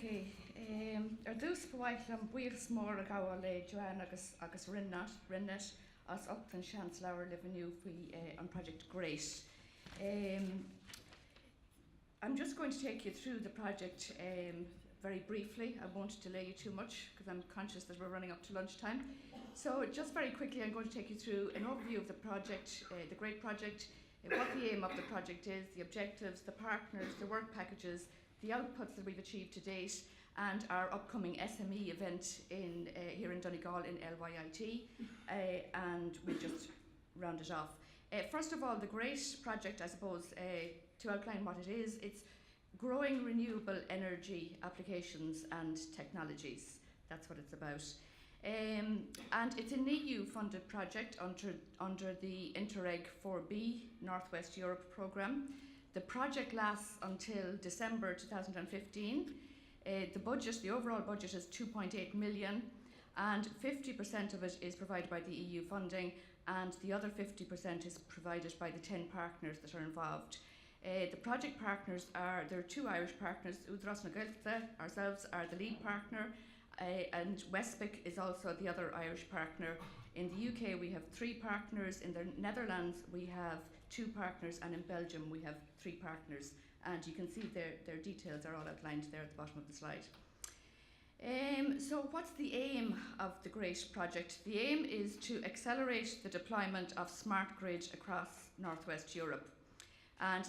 Okay, ar dús bhaithlam buíochas mór a gáil le Joanne agus rinnet as uptan seans leabhar liveniu faoi on Project Great. I'm just going to take you through the project very briefly. I won't delay you too much because I'm conscious that we're running up to lunchtime. So just very quickly I'm going to take you through an overview of the project, the Great Project, what the aim of the project is, the objectives, the partners, the work packages, the outputs that we've achieved to date, and our upcoming SME event here in Donegal in LYIT, and we'll just round it off. First of all, the Great Project, I suppose, to outline what it is, it's growing renewable energy applications and technologies. That's what it's about. And it's an EU-funded project under the Interreg 4B Northwest Europe programme. The project lasts until December 2015. The overall budget is 2.8 million, and 50% of it is provided by the EU funding, and the other 50% is provided by the 10 partners that are involved. The project partners there are two Irish partners, Udaras and Gaeltachta, ourselves are the lead partner, and Westpic is also the other Irish partner. In the UK we have 3 partners, in the Netherlands we have 2 partners, and in Belgium we have 3 partners. And you can see their details are all outlined there at the bottom of the slide. So what's the aim of the Great Project? The aim is to accelerate the deployment of smart grid across Northwest Europe. And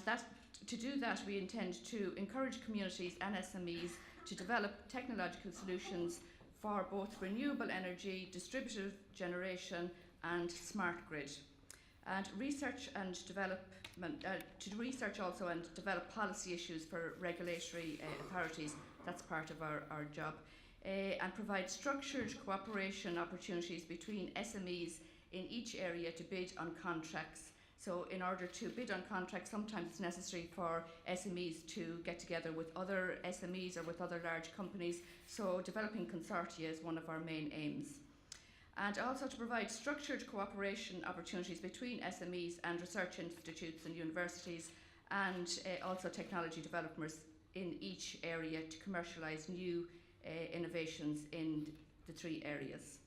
to do that, we intend to encourage communities and SMEs to develop technological solutions for both renewable energy, distributed generation and smart grid. And research and development, to research also and develop policy issues for regulatory authorities. That's part of our job. And provide structured cooperation opportunities between SMEs in each area to bid on contracts. So in order to bid on contracts, sometimes it's necessary for SMEs to get together with other SMEs or with other large companies. So developing consortia is one of our main aims. And also to provide structured cooperation opportunities between SMEs and research institutes and universities, and also technology developers in each area to commercialise new innovations in the 3 areas.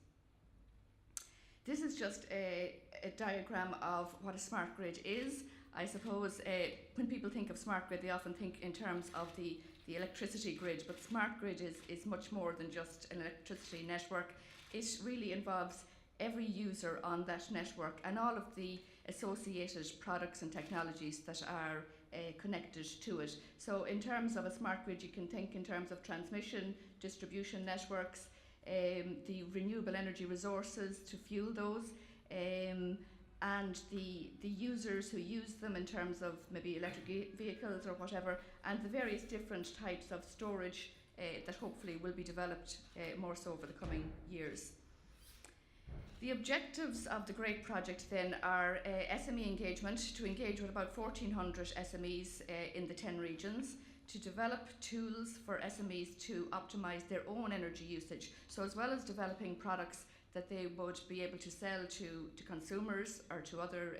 This is just a diagram of what a smart grid is. I suppose when people think of smart grid, they often think in terms of the electricity grid, but smart grid is much more than just an electricity network. It really involves every user on that network and all of the associated products and technologies that are connected to it. So in terms of a smart grid, you can think in terms of transmission, distribution networks, the renewable energy resources to fuel those, and the users who use them in terms of maybe electric vehicles or whatever, and the various different types of storage that hopefully will be developed more so over the coming years. The objectives of the Great Project then are SME engagement, to engage with about 1,400 SMEs in the 10 regions, to develop tools for SMEs to optimise their own energy usage. So as well as developing products that they would be able to sell to consumers or to other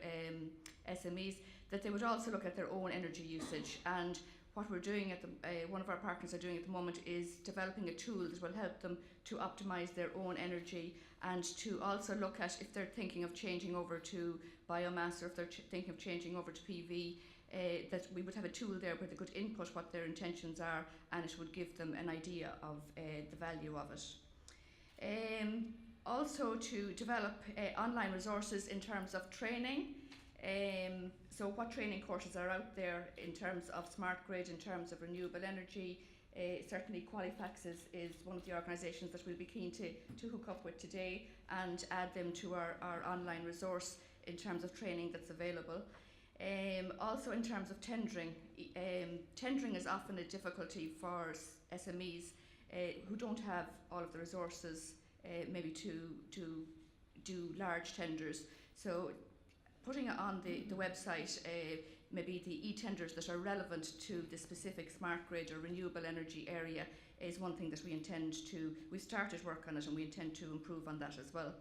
SMEs, that they would also look at their own energy usage. And what we're doing one of our partners are doing at the moment is developing a tool that will help them to optimise their own energy, and to also look at if they're thinking of changing over to biomass, or if they're thinking of changing over to PV, that we would have a tool there where they could input what their intentions are, and it would give them an idea of the value of it. Also to develop online resources in terms of training. So what training courses are out there in terms of smart grid, in terms of renewable energy. Certainly Qualifax is one of the organisations that we'll be keen to hook up with today and add them to our online resource in terms of training that's available. Also in terms of tendering, tendering is often a difficulty for SMEs who don't have all of the resources maybe to do large tenders. So putting it on the website, maybe the e-tenders that are relevant to the specific smart grid or renewable energy area is one thing that we've started work on it, and we intend to improve on that as well.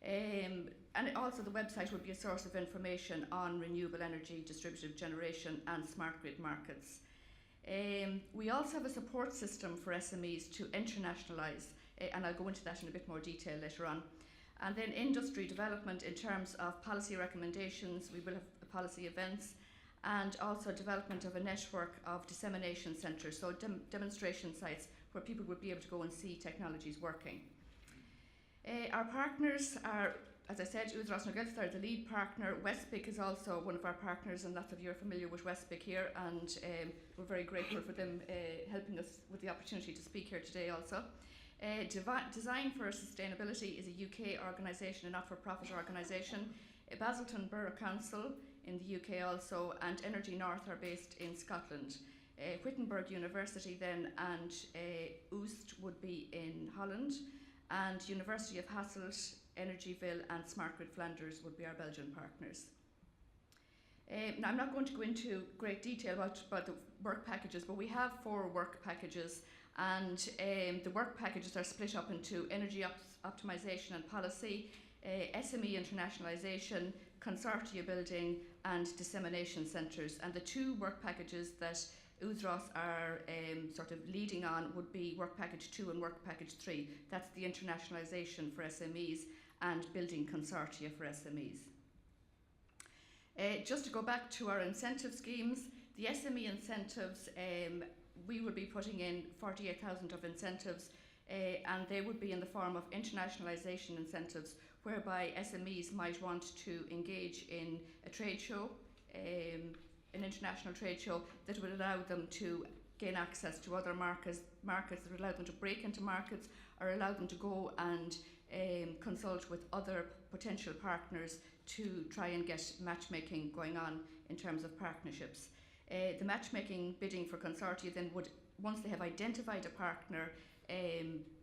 And also the website would be a source of information on renewable energy, distributed generation and smart grid markets. We also have a support system for SMEs to internationalise, and I'll go into that in a bit more detail later on. And then industry development in terms of policy recommendations. We will have policy events, and also development of a network of dissemination centres, so demonstration sites where people would be able to go and see technologies working. Our partners are, as I said, Udaras and Gaeltachta are the lead partner. Westpic is also one of our partners, and lots of you are familiar with Westpic here, and we're very grateful for them helping us with the opportunity to speak here today also. Design for Sustainability is a UK organisation, a not-for-profit organisation. Basildon Borough Council in the UK also, and Energy North are based in Scotland. Wittenberg University then, and Oost would be in Holland, and University of Hasselt, Energyville and Smart Grid Flanders would be our Belgian partners. Now, I'm not going to go into great detail about the work packages, but we have 4 work packages, and the work packages are split up into energy optimisation and policy, SME internationalisation, consortia building and dissemination centres. And the 2 work packages that Udaras are sort of leading on would be work package 2 and work package 3. That's the internationalisation for SMEs and building consortia for SMEs. Just to go back to our incentive schemes, the SME incentives, we would be putting in 48,000 of incentives, and they would be in the form of internationalisation incentives, whereby SMEs might want to engage in a trade show, an international trade show that would allow them to gain access to other markets that would allow them to break into markets, or allow them to go and consult with other potential partners to try and get matchmaking going on in terms of partnerships. The matchmaking bidding for consortia then would, once they have identified a partner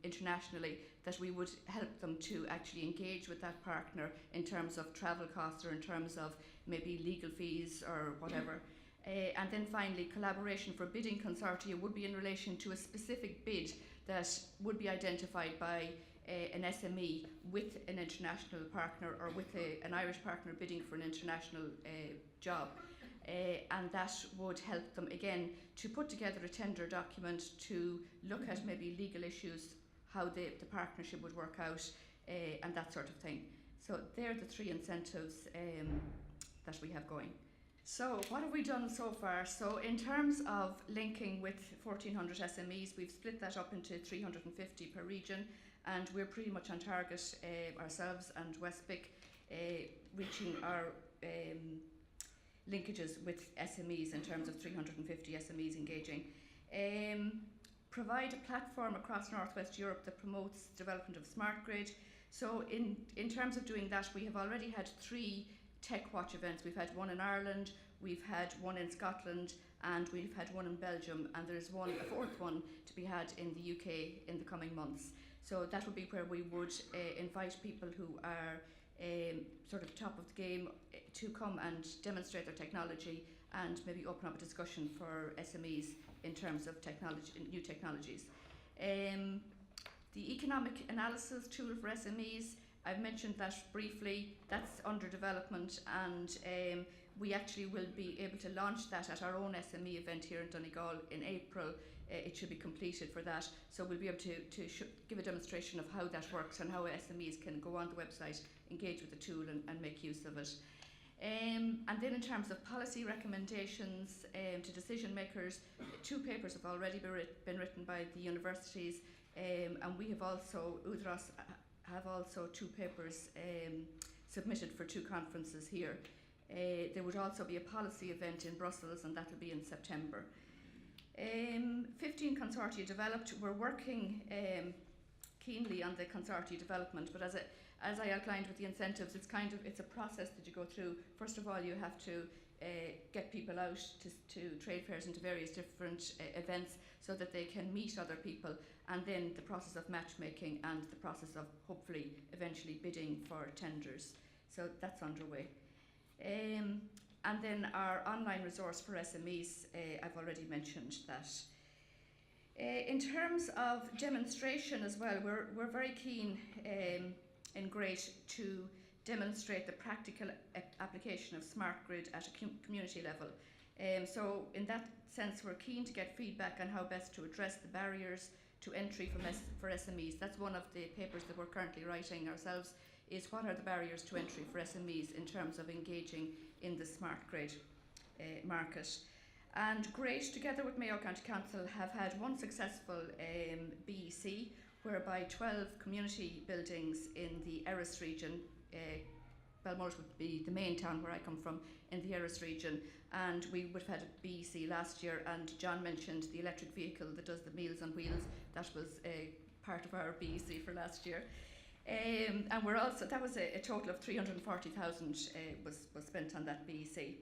internationally, that we would help them to actually engage with that partner in terms of travel costs or in terms of maybe legal fees or whatever. And then finally, collaboration for bidding consortia would be in relation to a specific bid that would be identified by an SME with an international partner, or with an Irish partner bidding for an international job. And that would help them again to put together a tender document to look at maybe legal issues, how the partnership would work out, and that sort of thing. So they're the 3 incentives that we have going. So what have we done so far? So in terms of linking with 1,400 SMEs, we've split that up into 350 per region, and we're pretty much on target ourselves and Westpic reaching our linkages with SMEs in terms of 350 SMEs engaging. Provide a platform across Northwest Europe that promotes development of smart grid. So in terms of doing that, we have already had 3 Tech Watch events. We've had one in Ireland, we've had one in Scotland, and we've had one in Belgium, and there's a 4th one to be had in the UK in the coming months. So that would be where we would invite people who are sort of top of the game to come and demonstrate their technology, and maybe open up a discussion for SMEs in terms of technology, new technologies. The economic analysis tool for SMEs, I've mentioned that briefly. That's under development, and we actually will be able to launch that at our own SME event here in Donegal in April. It should be completed for that, so we'll be able to give a demonstration of how that works and how SMEs can go on the website, engage with the tool and make use of it. And then in terms of policy recommendations to decision makers, 2 papers have already been written by the universities, and we have also, Udaras have also 2 papers submitted for 2 conferences here. There would also be a policy event in Brussels, and that will be in September. 15 consortia developed. We're working keenly on the consortia development, but as I outlined with the incentives, it's a process that you go through. First of all, you have to get people out to trade fairs and to various different events so that they can meet other people, and then the process of matchmaking and the process of hopefully eventually bidding for tenders. So that's underway. And then our online resource for SMEs, I've already mentioned that. In terms of demonstration as well, we're very keen in GREAT to demonstrate the practical application of smart grid at a community level. So in that sense, we're keen to get feedback on how best to address the barriers to entry for SMEs. That's one of the papers that we're currently writing ourselves, is what are the barriers to entry for SMEs in terms of engaging in the smart grid market. And Great, together with Mayo County Council, have had one successful BEC, whereby 12 community buildings in the Udaras region, Belmore would be the main town where I come from, in the Udaras region, and we would have had a BEC last year, and John mentioned the electric vehicle that does the Meals on Wheels. That was part of our BEC for last year. And we're also, that was a total of 340,000 was spent on that BEC.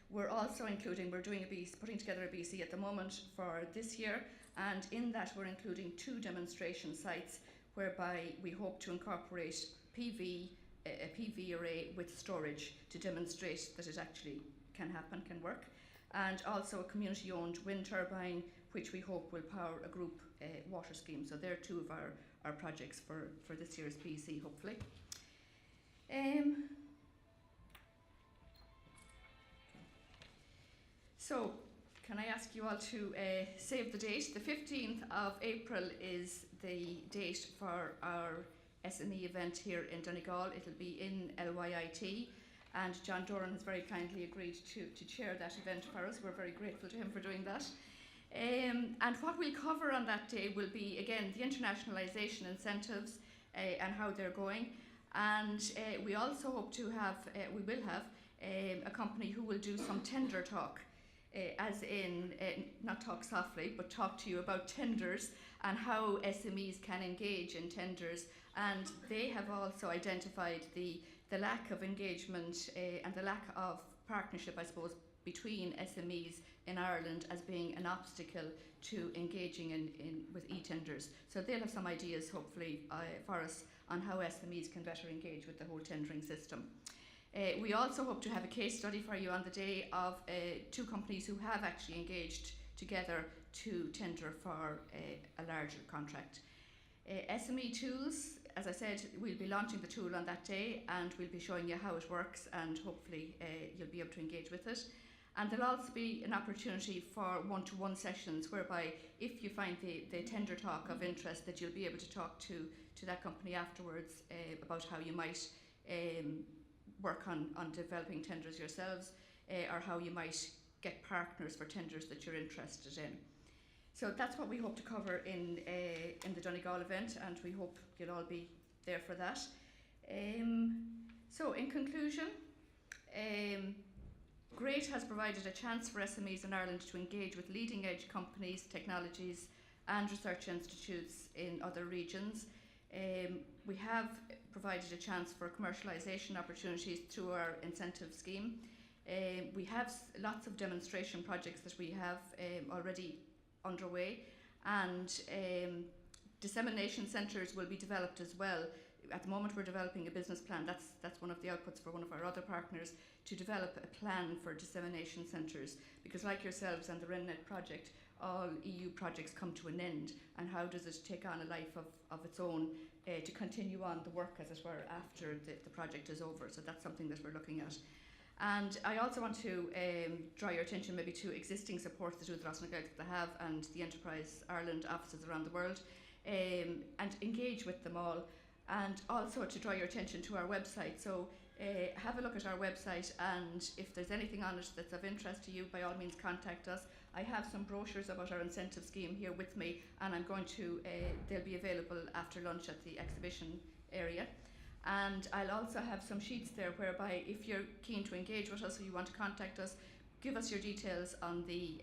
We're also including, we're doing a BEC, putting together a BEC at the moment for this year, and in that we're including 2 demonstration sites whereby we hope to incorporate a PV array with storage to demonstrate that it actually can happen, can work, and also a community-owned wind turbine which we hope will power a group water scheme. So they're 2 of our projects for this year's BEC, hopefully. So, can I ask you all to save the date? The 15th of April is the date for our SME event here in Donegal. It'll be in LYIT, and John Doran has very kindly agreed to chair that event for us. We're very grateful to him for doing that. And what we'll cover on that day will be, again, the internationalisation incentives and how they're going. And we also hope to have, we will have a company who will do some tender talk. As in, not talk softly, but talk to you about tenders and how SMEs can engage in tenders. And they have also identified the lack of engagement and the lack of partnership, I suppose, between SMEs in Ireland as being an obstacle to engaging with e-tenders. So they'll have some ideas, hopefully, for us on how SMEs can better engage with the whole tendering system. We also hope to have a case study for you on the day of 2 companies who have actually engaged together to tender for a larger contract. SME tools, as I said, we'll be launching the tool on that day, and we'll be showing you how it works, and hopefully you'll be able to engage with it. And there'll also be an opportunity for one-to-one sessions whereby if you find the tender talk of interest, that you'll be able to talk to that company afterwards about how you might work on developing tenders yourselves, or how you might get partners for tenders that you're interested in. So that's what we hope to cover in the Donegal event, and we hope you'll all be there for that. So in conclusion, Great has provided a chance for SMEs in Ireland to engage with leading edge companies, technologies and research institutes in other regions. We have provided a chance for commercialisation opportunities through our incentive scheme. We have lots of demonstration projects that we have already underway, and dissemination centres will be developed as well. At the moment we're developing a business plan. That's one of the outputs for one of our other partners, to develop a plan for dissemination centres, because like yourselves and the RenNet project, all EU projects come to an end, and how does it take on a life of its own to continue on the work, as it were, after the project is over. So that's something that we're looking at. And I also want to draw your attention maybe to existing supports that Udaras and Gaeltachta have, and the Enterprise Ireland offices around the world, and engage with them all. And also to draw your attention to our website. So have a look at our website, and if there's anything on it that's of interest to you, by all means contact us. I have some brochures about our incentive scheme here with me, and I'm going to, they'll be available after lunch at the exhibition area. And I'll also have some sheets there whereby if you're keen to engage with us or you want to contact us, give us your details on the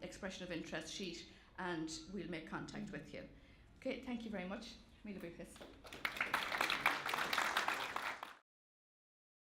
expression of interest sheet, and we'll make contact with you. Okay, thank you very much. Míle buíochas.